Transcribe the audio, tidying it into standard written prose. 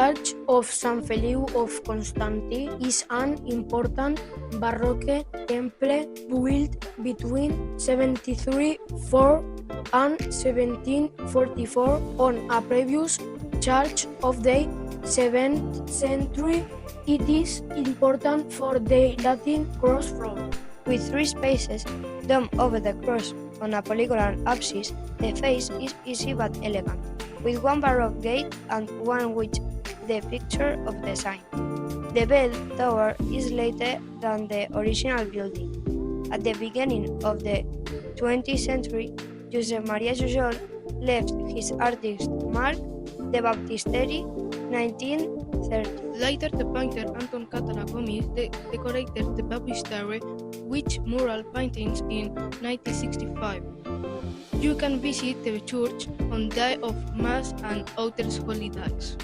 Church of Sant Feliu of Constantí is an important Baroque temple built between 1734 and 1744 on a previous church of the 7th century. It is important for the Latin cross floor. With three spaces domed over the cross on a polygonal apse, the face is easy but elegant, with one Baroque gate and one with the picture of the sign. The bell tower is later than the original building. At the beginning of the 20th century, Josep Maria Jujol left his artist mark, the baptistery, 1930. Later, the painter Anton Catala-Gomis decorated the baptistery with mural paintings in 1965. You can visit the church on Day of Mass and other holidays.